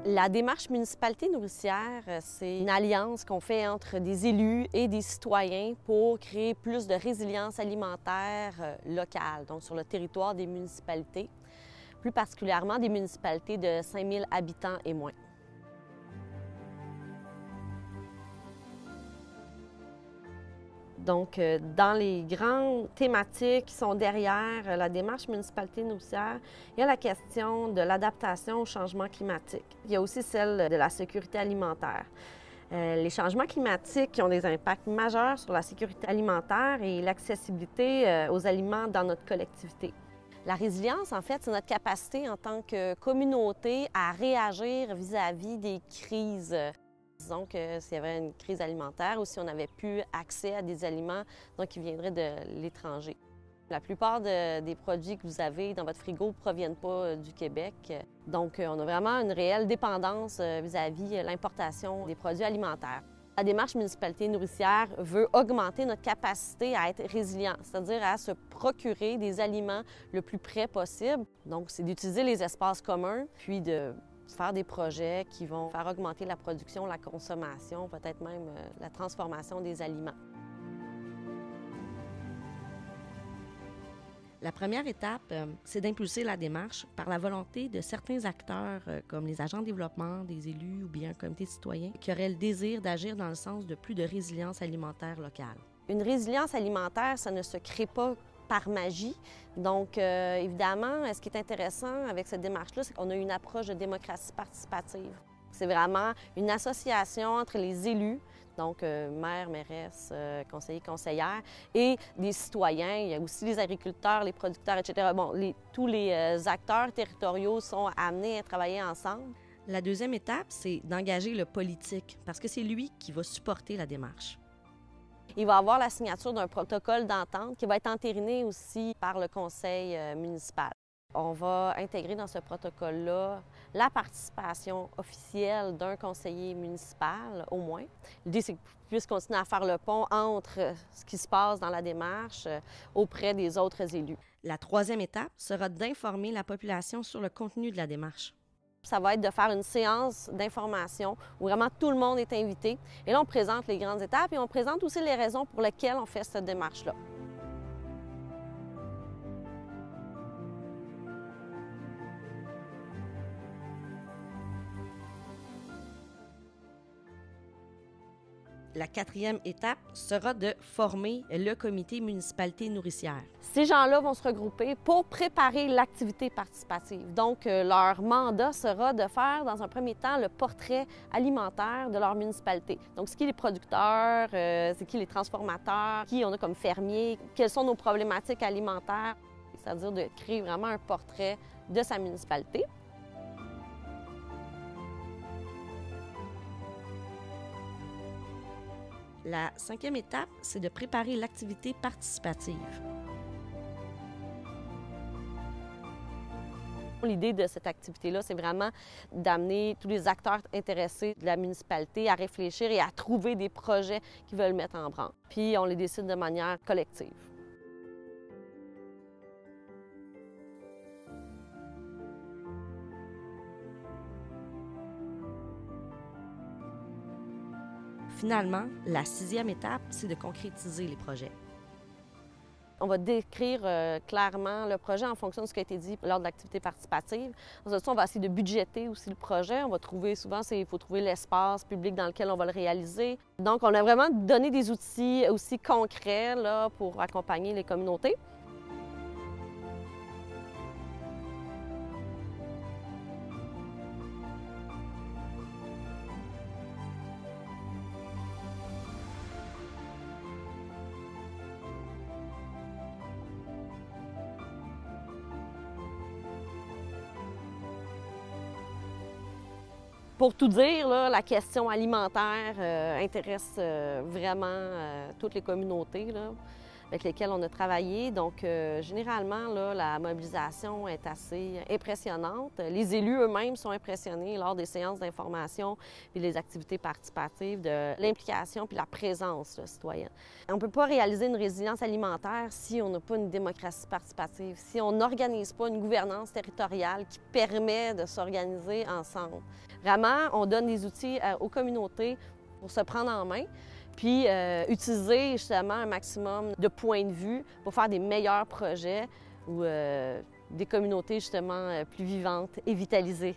La démarche municipalité nourricière, c'est une alliance qu'on fait entre des élus et des citoyens pour créer plus de résilience alimentaire locale, donc sur le territoire des municipalités, plus particulièrement des municipalités de 5000 habitants et moins. Donc, dans les grandes thématiques qui sont derrière la démarche municipalité nourricière, il y a la question de l'adaptation au changement climatique. Il y a aussi celle de la sécurité alimentaire. Les changements climatiques qui ont des impacts majeurs sur la sécurité alimentaire et l'accessibilité aux aliments dans notre collectivité. La résilience, en fait, c'est notre capacité en tant que communauté à réagir vis-à-vis des crises. Disons que s'il y avait une crise alimentaire ou si on n'avait plus accès à des aliments qui viendraient de l'étranger. La plupart des produits que vous avez dans votre frigo ne proviennent pas du Québec. Donc, on a vraiment une réelle dépendance vis-à-vis l'importation des produits alimentaires. La démarche municipalité nourricière veut augmenter notre capacité à être résilient, c'est-à-dire à se procurer des aliments le plus près possible. Donc, c'est d'utiliser les espaces communs, puis de faire des projets qui vont faire augmenter la production, la consommation, peut-être même la transformation des aliments. La première étape, c'est d'impulser la démarche par la volonté de certains acteurs, comme les agents de développement, des élus ou bien un comité citoyen, qui auraient le désir d'agir dans le sens de plus de résilience alimentaire locale. Une résilience alimentaire, ça ne se crée pas par magie. Donc, évidemment, ce qui est intéressant avec cette démarche-là, c'est qu'on a une approche de démocratie participative. C'est vraiment une association entre les élus, donc maires, mairesses, conseillers, conseillères, et des citoyens. Il y a aussi les agriculteurs, les producteurs, etc. Bon, tous les acteurs territoriaux sont amenés à travailler ensemble. La deuxième étape, c'est d'engager le politique, parce que c'est lui qui va supporter la démarche. Il va y avoir la signature d'un protocole d'entente qui va être entériné aussi par le conseil municipal. On va intégrer dans ce protocole-là la participation officielle d'un conseiller municipal, au moins. L'idée, c'est qu'il puisse continuer à faire le pont entre ce qui se passe dans la démarche auprès des autres élus. La troisième étape sera d'informer la population sur le contenu de la démarche. Ça va être de faire une séance d'information où vraiment tout le monde est invité. Et là, on présente les grandes étapes et on présente aussi les raisons pour lesquelles on fait cette démarche-là. La quatrième étape sera de former le comité municipalité nourricière. Ces gens-là vont se regrouper pour préparer l'activité participative. Donc, leur mandat sera de faire, dans un premier temps, le portrait alimentaire de leur municipalité. Donc, c'est qui les producteurs, c'est qui les transformateurs, qui on a comme fermiers, quelles sont nos problématiques alimentaires, c'est-à-dire de créer vraiment un portrait de sa municipalité. La cinquième étape, c'est de préparer l'activité participative. L'idée de cette activité-là, c'est vraiment d'amener tous les acteurs intéressés de la municipalité à réfléchir et à trouver des projets qu'ils veulent mettre en branle. Puis on les décide de manière collective. Finalement, la sixième étape, c'est de concrétiser les projets. On va décrire clairement le projet en fonction de ce qui a été dit lors de l'activité participative. Ensuite, on va essayer de budgéter aussi le projet. On va trouver, souvent, il faut trouver l'espace public dans lequel on va le réaliser. Donc, on a vraiment donné des outils aussi concrets là, pour accompagner les communautés. Pour tout dire, là, la question alimentaire intéresse vraiment toutes les communautés. Là. avec lesquels on a travaillé. Donc, généralement, là, la mobilisation est assez impressionnante. Les élus eux-mêmes sont impressionnés lors des séances d'information et des activités participatives de l'implication puis la présence là, citoyenne. On ne peut pas réaliser une résilience alimentaire si on n'a pas une démocratie participative, si on n'organise pas une gouvernance territoriale qui permet de s'organiser ensemble. Vraiment, on donne des outils aux communautés pour se prendre en main, puis utiliser justement un maximum de points de vue pour faire des meilleurs projets ou des communautés justement plus vivantes et vitalisées.